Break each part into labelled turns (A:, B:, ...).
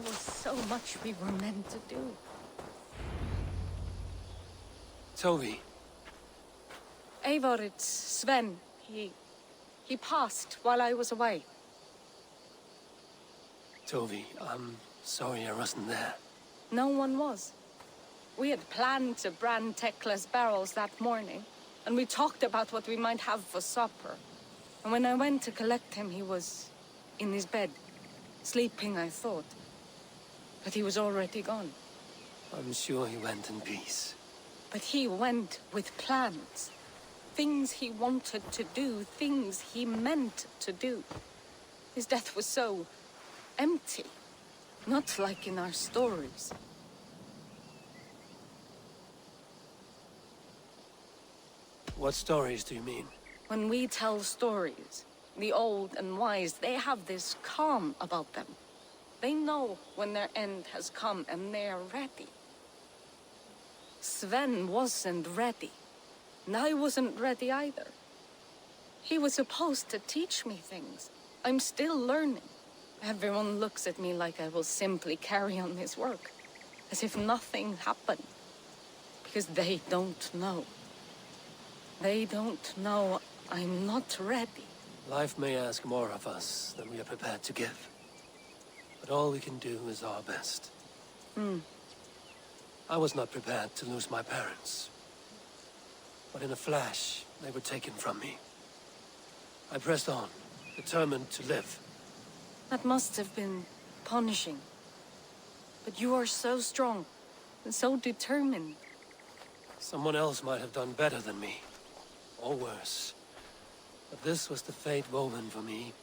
A: was so much we were meant to do.
B: Toby.
A: Eivor, it's Sven. He passed while I was away.
B: Toby, I'm sorry I wasn't there.
A: No one was. We had planned to brand Tekla's barrels that morning, and we talked about what we might have for supper. And when I went to collect him, he was in his bed. Sleeping, I thought. But he was already gone.
B: I'm sure he went in peace.
A: But he went with plans. Things he wanted to do, things he meant to do. His death was so empty. Not like in our stories.
B: What stories do you mean?
A: When we tell stories, the old and wise, they have this calm about them. They know when their end has come and they're ready. Sven wasn't ready. And I wasn't ready either. He was supposed to teach me things. I'm still learning. Everyone looks at me like I will simply carry on his work. As if nothing happened. Because they don't know. They don't know I'm not ready.
B: Life may ask more of us than we are prepared to give. But all we can do is our best. I was not prepared to lose my parents. But in a flash, they were taken from me. I pressed on, determined to live.
A: That must have been punishing. But you are so strong, and so determined.
B: Someone else might have done better than me. Or worse. But this was the fate woven for me,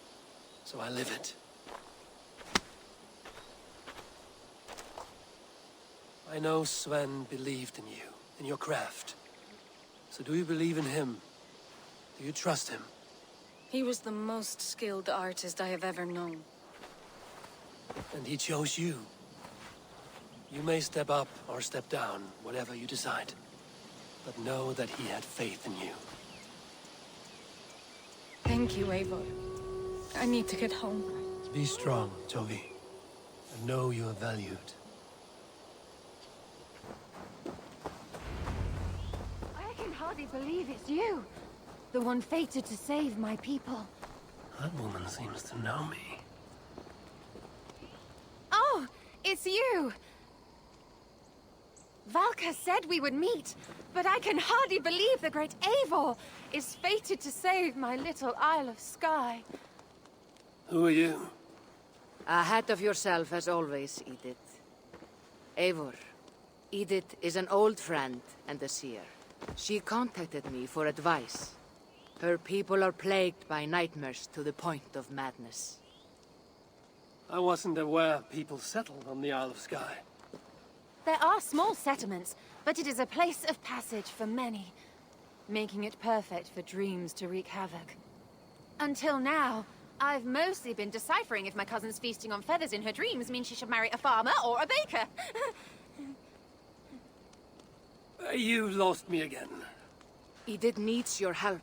B: so I live it. I know Sven believed in you, in your craft. So do you believe in him? Do you trust him?
A: He was the most skilled artist I have ever known.
B: And he chose you. You may step up or step down, whatever you decide. But know that he had faith in you.
A: Thank you, Eivor. I need to get home.
B: Be strong, Toby. And know you are valued.
C: I can hardly believe it's you. The one fated to save my people.
B: That woman seems to know me.
C: Oh, it's you! Valka said we would meet, but I can hardly believe the great Eivor is fated to save my little Isle of Skye.
B: Who are you?
D: Ahead of yourself as always, Edith. Eivor. Edith is an old friend and a seer. She contacted me for advice. Her people are plagued by nightmares to the point of madness.
B: I wasn't aware people settled on the Isle of Skye.
C: There are small settlements, but it is a place of passage for many, making it perfect for dreams to wreak havoc. Until now, I've mostly been deciphering if my cousin's feasting on feathers in her dreams means she should marry a farmer or a baker.
B: You lost me again.
D: Edith needs your help.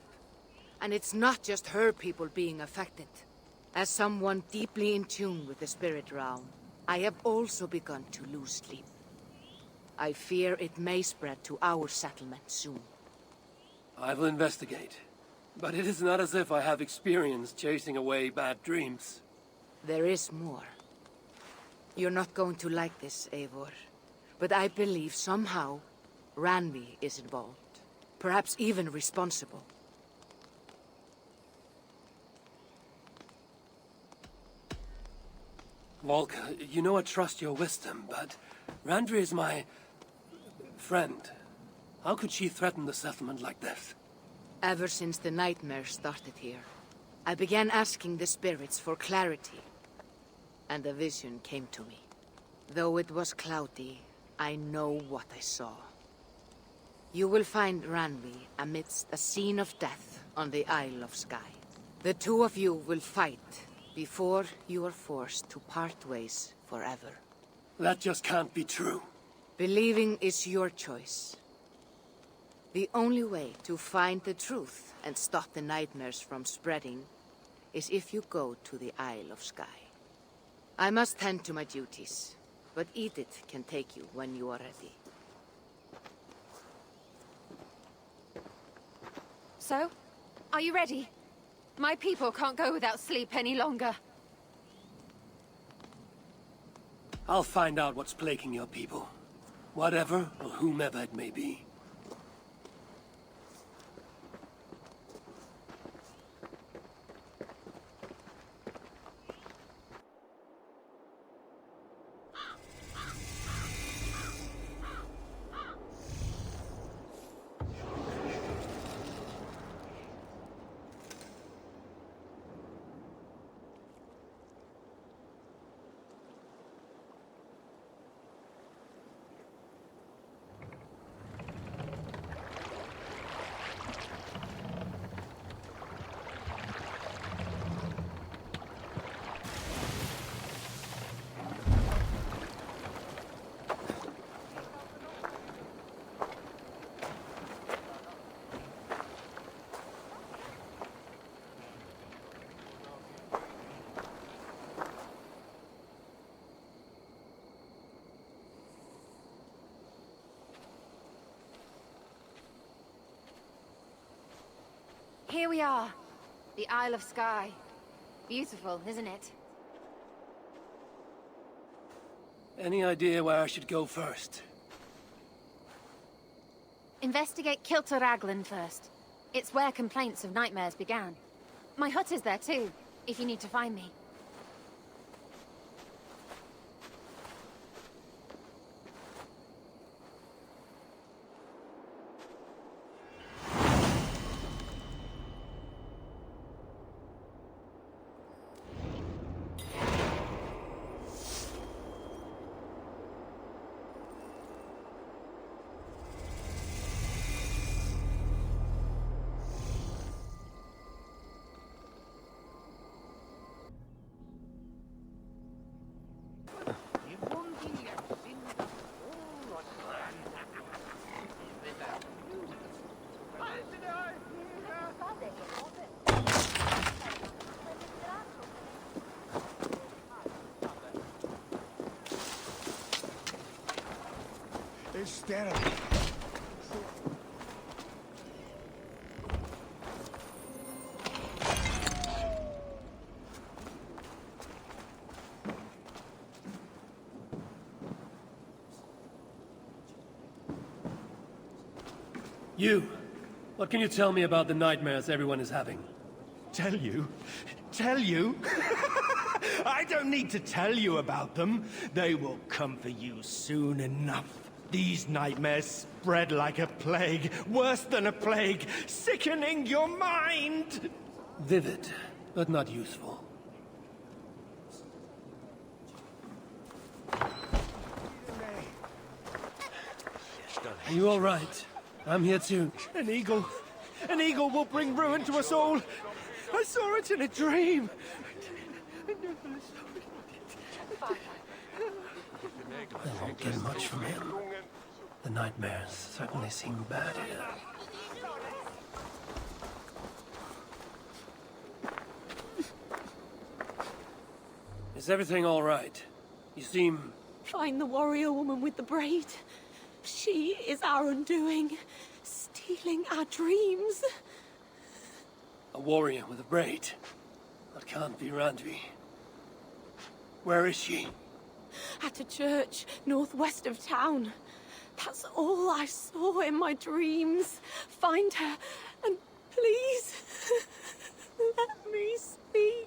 D: And it's not just her people being affected. As someone deeply in tune with the spirit realm, I have also begun to lose sleep. I fear it may spread to our settlement soon.
B: I will investigate. But it is not as if I have experience chasing away bad dreams.
D: There is more. You're not going to like this, Eivor. But I believe somehow Randvi is involved. Perhaps even responsible.
B: Volka, you know I trust your wisdom, but Randvi is my friend. How could she threaten the settlement like this?
D: Ever since the nightmare started here, I began asking the spirits for clarity. And a vision came to me. Though it was cloudy, I know what I saw. You will find Randvi amidst a scene of death on the Isle of Skye. The two of you will fight before you are forced to part ways forever.
B: That just can't be true.
D: Believing is your choice. The only way to find the truth and stop the nightmares from spreading is if you go to the Isle of Skye. I must tend to my duties, but Edith can take you when you are ready.
C: So, are you ready? My people can't go without sleep any longer.
B: I'll find out what's plaguing your people. Whatever or whomever it may be.
C: Here we are. The Isle of Skye. Beautiful, isn't it?
B: Any idea where I should go first?
C: Investigate Kilter Raglan first. It's where complaints of nightmares began. My hut is there too, if you need to find me.
E: It's terrible.
B: You! What can you tell me about the nightmares everyone is having?
E: Tell you? Tell you? I don't need to tell you about them. They will come for you soon enough. These nightmares spread like a plague, worse than a plague, sickening your mind!
B: Vivid, but not useful. Are you all right? I'm here too.
E: An eagle will bring ruin to us all. I saw it in a dream.
B: I won't get much from him. The nightmares certainly seem bad here. Is everything all right? You seem...
F: Find the warrior woman with the braid. She is our undoing, stealing our dreams.
B: a warrior with a braid. That can't be Randvi. Where is she?
F: At a church northwest of town. That's all I saw in my dreams. Find her, and please, let me sleep.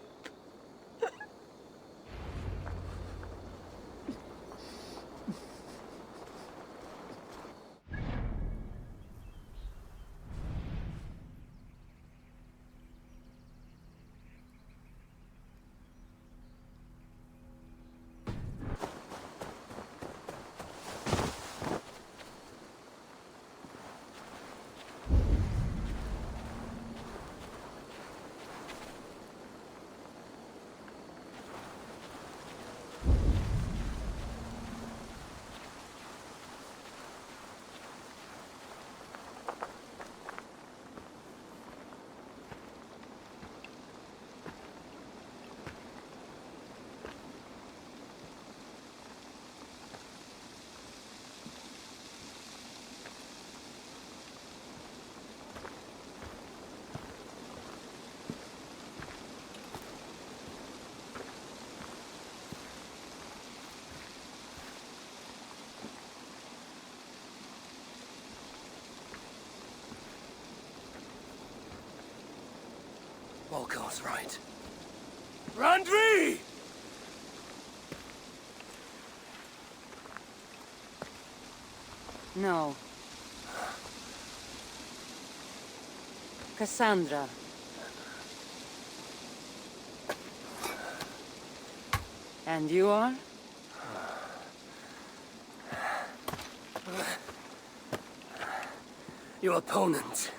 B: goes right. Randvi!
A: No. Cassandra. And you are?
B: Your opponent.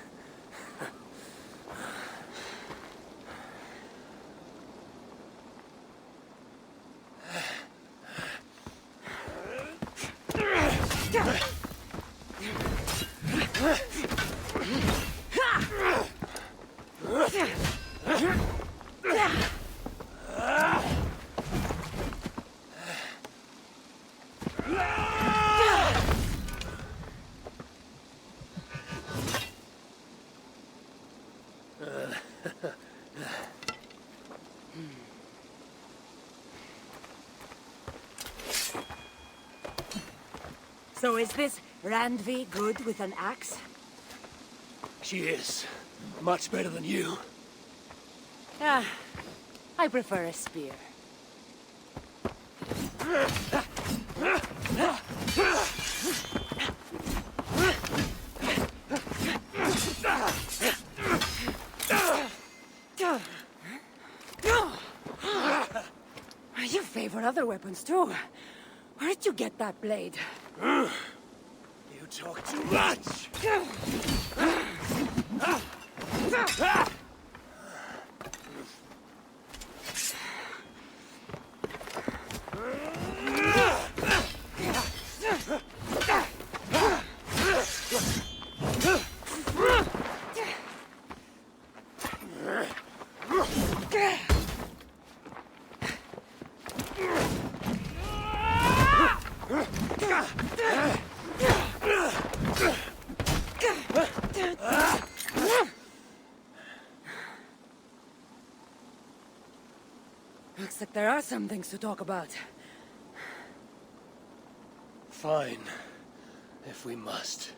G: So is this Randvi good with an axe?
B: She is. Much better than you.
G: Ah, I prefer a spear. You favor other weapons too. Where did you get that blade?
B: You talk too much!
G: Looks like there are some things to talk about.
B: Fine. If we must.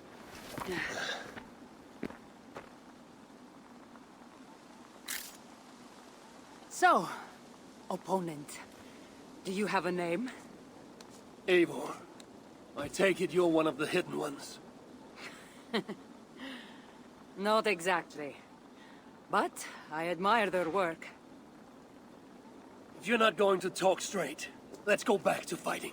G: So, opponent, do you have a name?
B: Eivor, I take it you're one of the hidden ones.
G: Not exactly. But I admire their work.
B: If you're not going to talk straight, let's go back to fighting.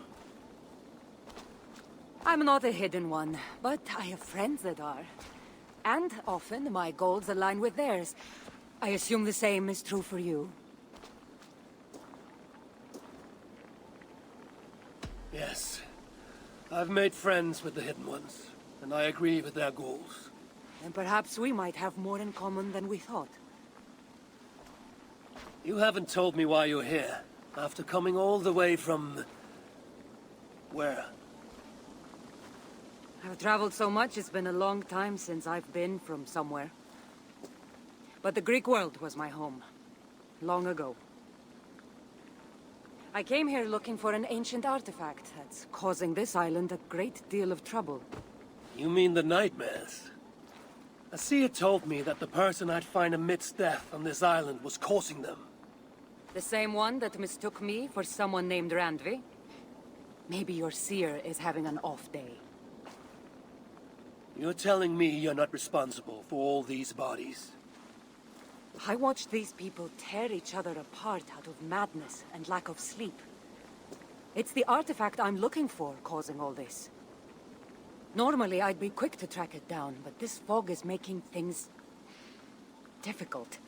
G: I'm not a hidden one, but I have friends that are. And often my goals align with theirs. I assume the same is true for you.
B: Yes. I've made friends with the hidden ones, and I agree with their goals.
G: And perhaps we might have more in common than we thought.
B: You haven't told me why you're here, after coming all the way from... where?
G: I've traveled so much, it's been a long time since I've been from somewhere. But the Greek world was my home. Long ago. I came here looking for an ancient artifact that's causing this island a great deal of trouble.
B: You mean the nightmares? A seer told me that the person I'd find amidst death on this island was causing them.
G: The same one that mistook me for someone named Randvi? Maybe your seer is having an off day.
B: You're telling me you're not responsible for all these bodies?
G: I watched these people tear each other apart out of madness and lack of sleep. It's the artifact I'm looking for causing all this. Normally, I'd be quick to track it down, but this fog is making things... difficult.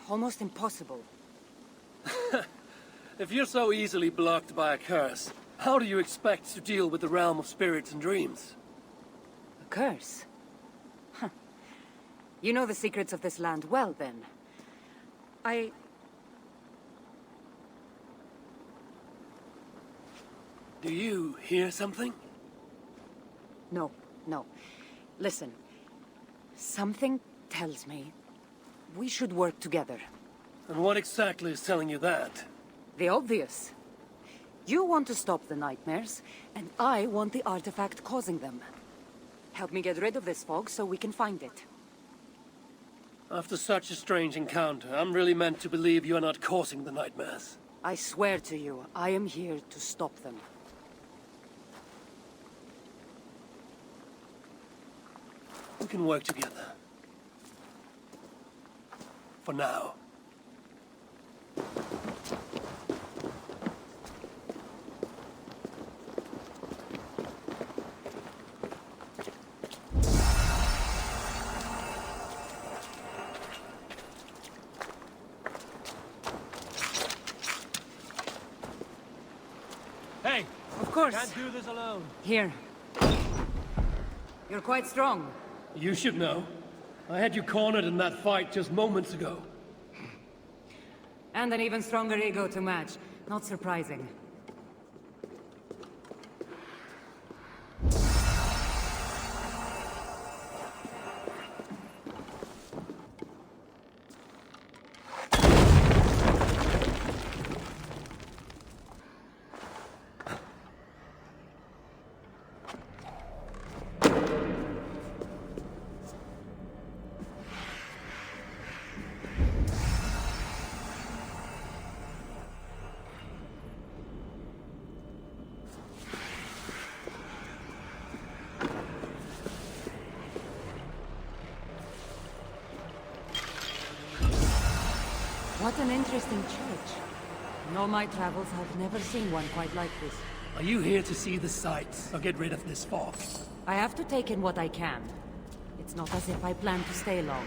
G: Almost impossible.
B: If you're so easily blocked by a curse, how do you expect to deal with the realm of spirits and dreams?
G: A curse? Huh. You know the secrets of this land well, then.
B: Do you hear something?
G: No. Listen. Something tells me we should work together.
B: And what exactly is telling you that?
G: The obvious. You want to stop the nightmares, and I want the artifact causing them. Help me get rid of this fog so we can find it.
B: After such a strange encounter, I'm really meant to believe you are not causing the nightmares.
G: I swear to you, I am here to stop them.
B: We can work together. For now.
E: Hey!
G: Of course.
E: Can't do this alone.
G: Here. You're quite strong.
B: You should know. I had you cornered in that fight just moments ago.
G: And an even stronger ego to match. Not surprising. What an interesting church. In all my travels, I've never seen one quite like this.
B: Are you here to see the sights, or get rid of this fog?
G: I have to take in what I can. It's not as if I plan to stay long.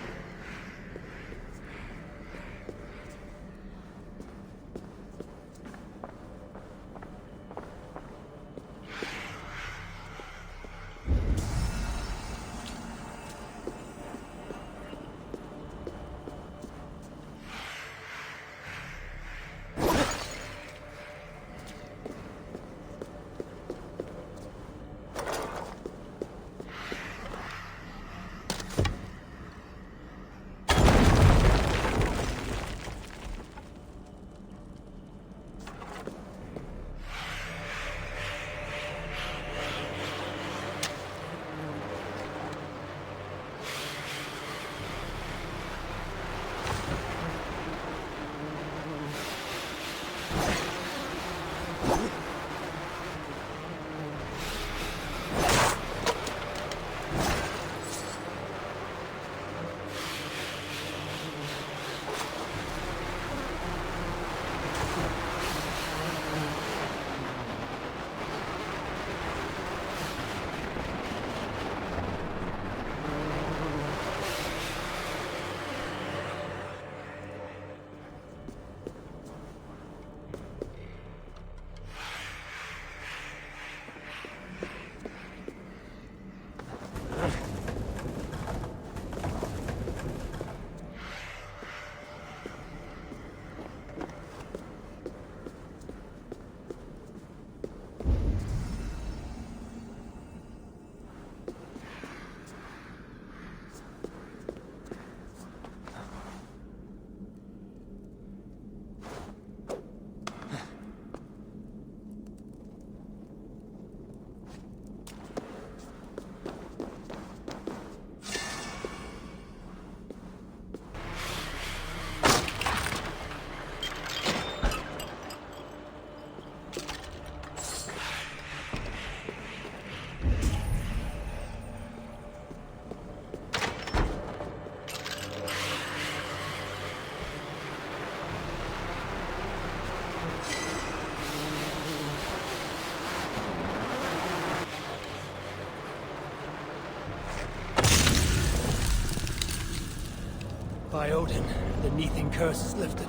B: By Odin, the Neething curse is lifted.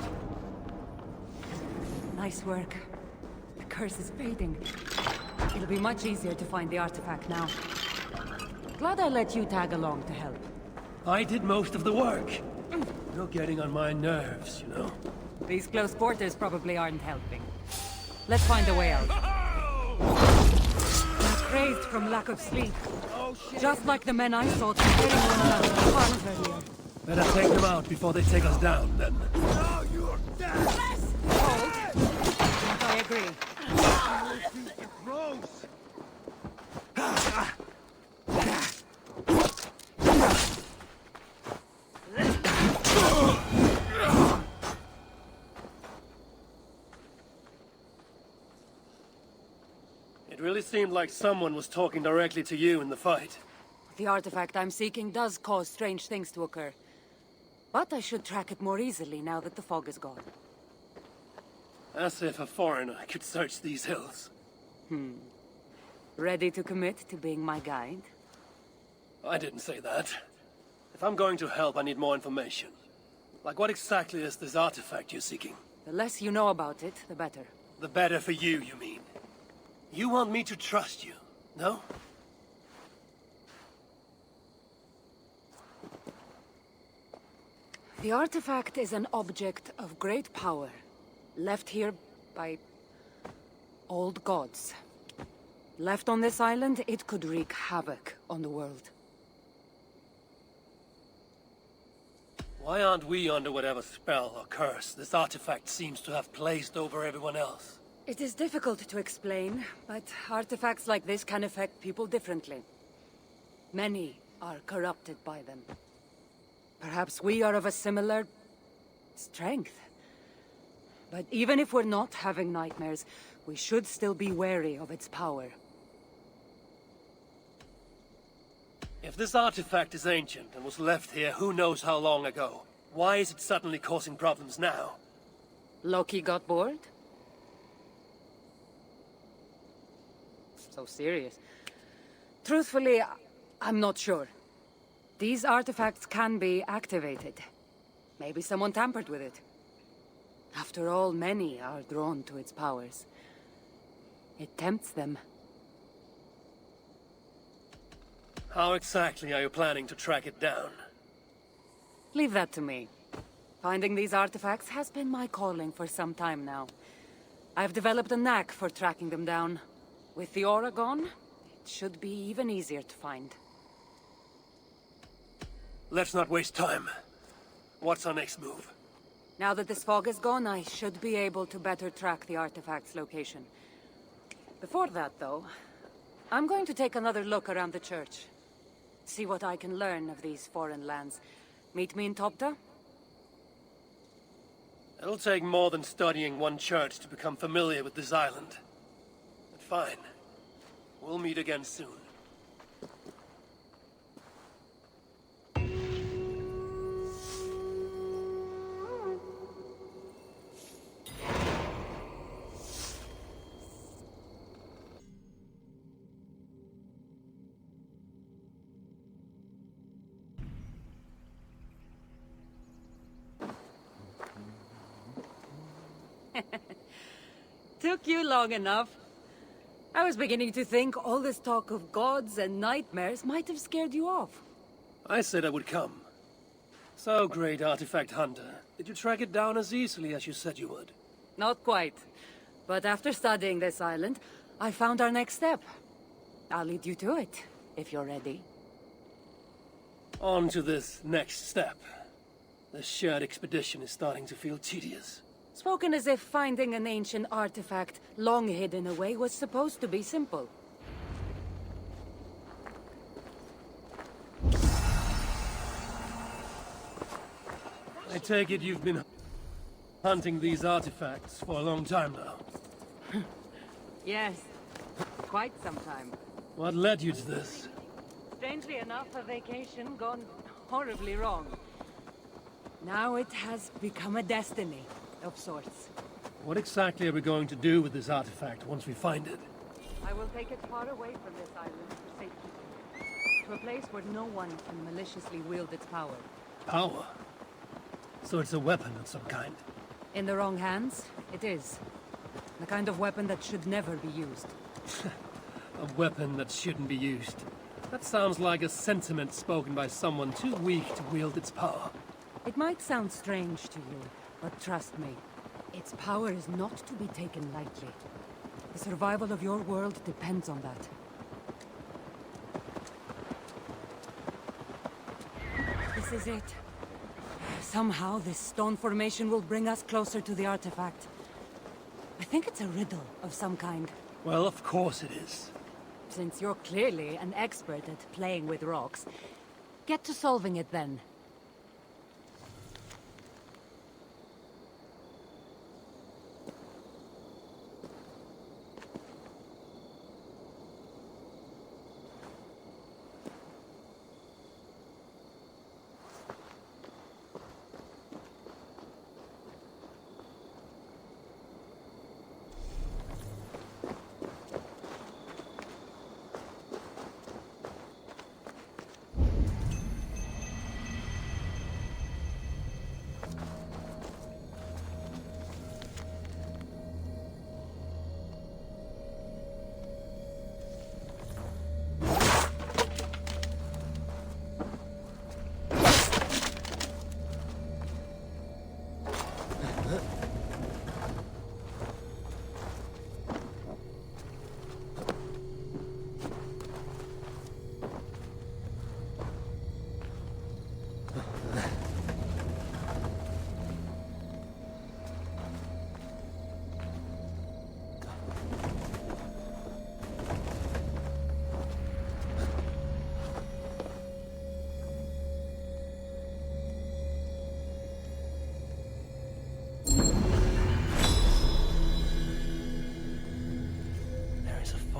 G: Nice work. The curse is fading. It'll be much easier to find the artifact now. Glad I let you tag along to help.
B: I did most of the work. You're getting on my nerves, you know.
G: These close quarters probably aren't helping. Let's find a way out. I'm crazed from lack of sleep. Just like the men I saw tearing one another apart earlier.
B: Better take them out before they take us down, then.
E: Now you're dead!
G: Hold. But I agree.
E: Gross!
B: It really seemed like someone was talking directly to you in the fight.
G: The artifact I'm seeking does cause strange things to occur. But I should track it more easily now that the fog is gone.
B: As if a foreigner could search these hills.
G: Ready to commit to being my guide?
B: I didn't say that. If I'm going to help, I need more information. Like what exactly is this artifact you're seeking?
G: The less you know about it, the better.
B: The better for you mean? You want me to trust you, no?
G: The artifact is an object of great power, left here by old gods. Left on this island, it could wreak havoc on the world.
B: Why aren't we under whatever spell or curse this artifact seems to have placed over everyone else?
G: It is difficult to explain, but artifacts like this can affect people differently. Many are corrupted by them. Perhaps we are of a similar strength. But even if we're not having nightmares, we should still be wary of its power.
B: If this artifact is ancient and was left here who knows how long ago, why is it suddenly causing problems now?
G: Loki got bored? So serious. Truthfully, I'm not sure. These artifacts can be activated. Maybe someone tampered with it. After all, many are drawn to its powers. It tempts them.
B: How exactly are you planning to track it down?
G: Leave that to me. Finding these artifacts has been my calling for some time now. I've developed a knack for tracking them down. With the aura gone, it should be even easier to find.
B: Let's not waste time. What's our next move?
G: Now that this fog is gone, I should be able to better track the artifact's location. Before that, though, I'm going to take another look around the church. See what I can learn of these foreign lands. Meet me in Topta?
B: It'll take more than studying one church to become familiar with this island. But fine. We'll meet again soon.
G: Took you long enough. I was beginning to think all this talk of gods and nightmares might have scared you off.
B: I said I would come. So, great artifact hunter, did you track it down as easily as you said you would?
G: Not quite. But after studying this island, I found our next step. I'll lead you to it, if you're ready.
B: On to this next step. The shared expedition is starting to feel tedious.
G: Spoken as if finding an ancient artifact, long hidden away, was supposed to be simple.
B: I take it you've been hunting these artifacts for a long time now.
G: Yes, quite some time.
B: What led you to this?
G: Strangely enough, a vacation gone horribly wrong. Now it has become a destiny of sorts.
B: What exactly are we going to do with this artifact once we find it?
G: I will take it far away from this island for safety. To a place where no one can maliciously wield its power.
B: Power? So it's a weapon of some kind?
G: In the wrong hands, it is. The kind of weapon that should never be used.
B: A weapon that shouldn't be used. That sounds like a sentiment spoken by someone too weak to wield its power.
G: It might sound strange to you, but trust me, its power is not to be taken lightly. The survival of your world depends on that. This is it. Somehow, this stone formation will bring us closer to the artifact. I think it's a riddle of some kind.
B: Well, of course it is.
G: Since you're clearly an expert at playing with rocks, get to solving it then.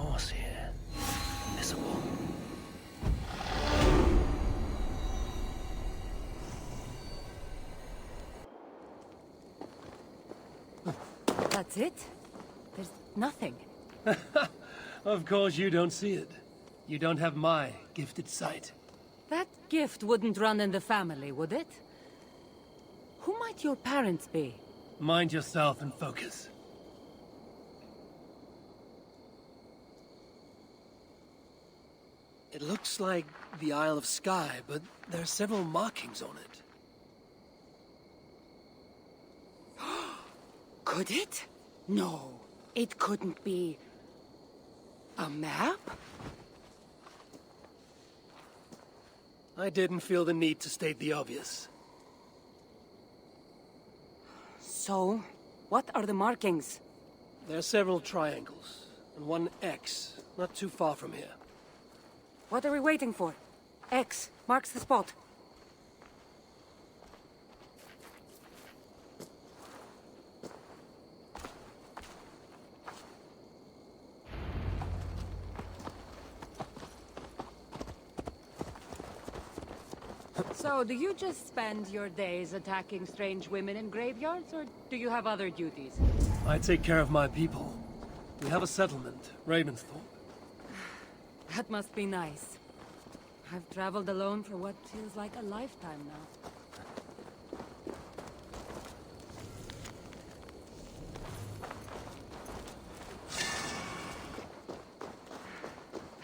B: doors here. Invisible.
G: That's it? There's nothing.
B: Of course you don't see it. You don't have my gifted sight.
G: That gift wouldn't run in the family, would it? Who might your parents be?
B: Mind yourself and focus. It looks like the Isle of Skye, but there are several markings on it.
G: Could it? No, it couldn't be... a map?
B: I didn't feel the need to state the obvious.
G: So, what are the markings?
B: There are several triangles, and one X, not too far from here.
G: What are we waiting for? X marks the spot. So, do you just spend your days attacking strange women in graveyards, or do you have other duties?
B: I take care of my people. We have a settlement, Ravensthorpe.
G: That must be nice. I've traveled alone for what feels like a lifetime now.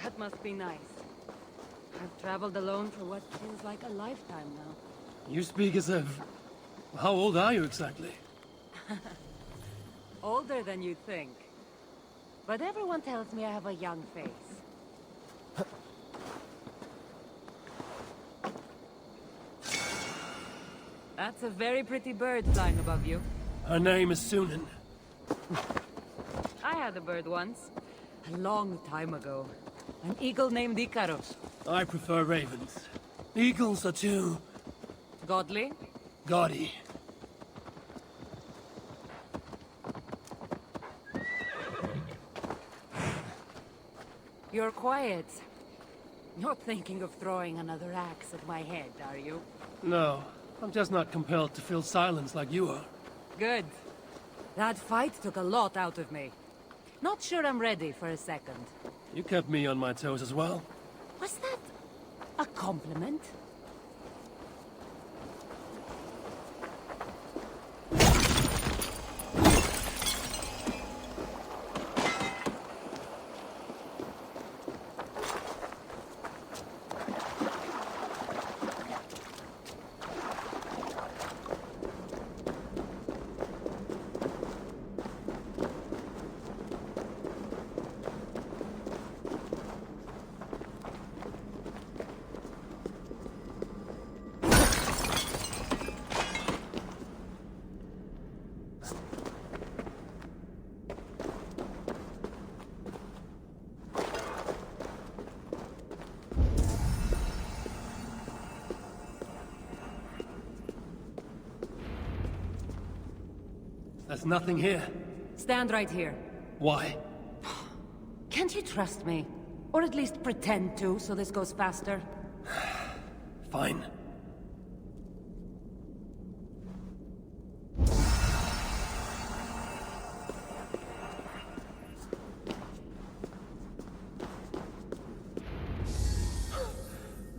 G: That must be nice. I've traveled alone for what feels like a lifetime now.
B: You speak as if... How old are you exactly?
G: Older than you'd think. But everyone tells me I have a young face. That's a very pretty bird flying above you.
B: Her name is Sunan.
G: I had a bird once. A long time ago. An eagle named Icarus.
B: I prefer ravens. Eagles are too...
G: Godly?
B: gaudy.
G: You're quiet. Not thinking of throwing another axe at my head, are you?
B: No, I'm just not compelled to fill silence like you are.
G: Good. That fight took a lot out of me. Not sure I'm ready for a second.
B: You kept me on my toes as well.
G: Was that a compliment?
B: There's nothing here.
G: Stand right here.
B: Why?
G: Can't you trust me? Or at least pretend to, so this goes faster?
B: Fine.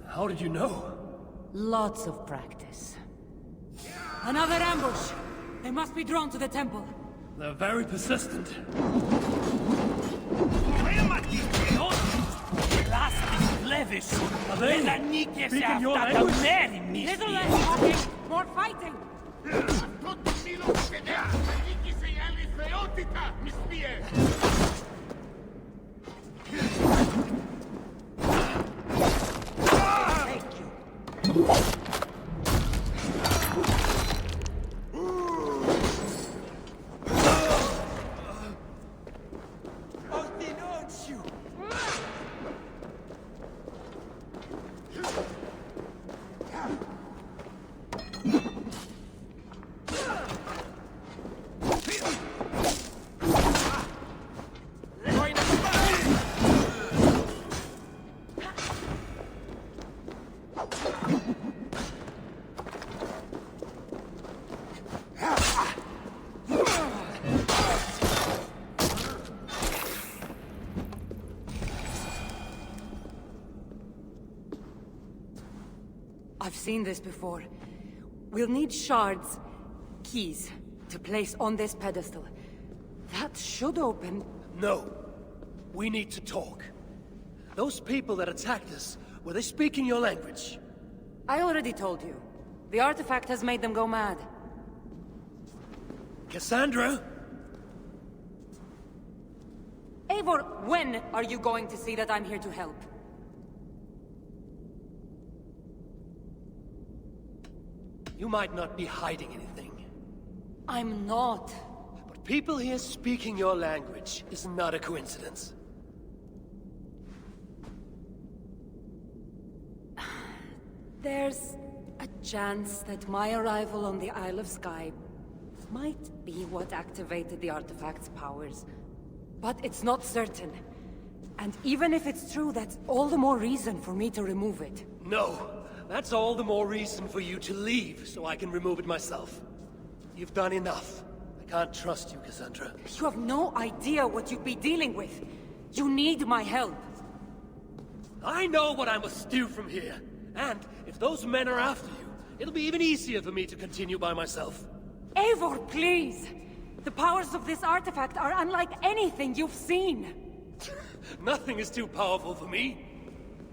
B: How did you know?
G: Lots of practice. Another ambush! They must be drawn to the temple.
B: They're very persistent. Are they? Speaking your language?
G: Little less talking, more fighting! I've seen this before. We'll need shards, keys, to place on this pedestal. That should open...
B: No. We need to talk. Those people that attacked us, were they speaking your language?
G: I already told you. The artifact has made them go mad.
B: Cassandra?
G: Eivor, when are you going to see that I'm here to help?
B: You might not be hiding anything.
G: I'm not.
B: But people here speaking your language is not a coincidence.
G: There's a chance that my arrival on the Isle of Skye might be what activated the artifact's powers. But it's not certain. And even if it's true, that's all the more reason for me to remove it.
B: No. That's all the more reason for you to leave, so I can remove it myself. You've done enough. I can't trust you, Cassandra.
G: You have no idea what you'd be dealing with. You need my help.
B: I know what I must do from here. And if those men are after you, it'll be even easier for me to continue by myself.
G: Eivor, please! The powers of this artifact are unlike anything you've seen.
B: Nothing is too powerful for me.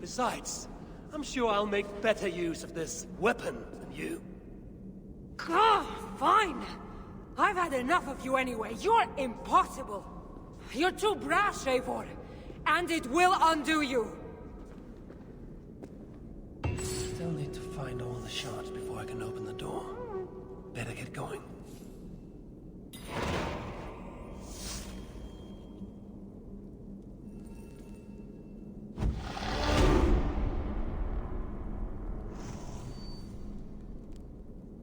B: Besides, I'm sure I'll make better use of this weapon than you.
G: Fine! I've had enough of you anyway. You're impossible. You're too brash, Eivor. And it will undo you.
B: Still need to find all the shards before I can open the door. Better get going.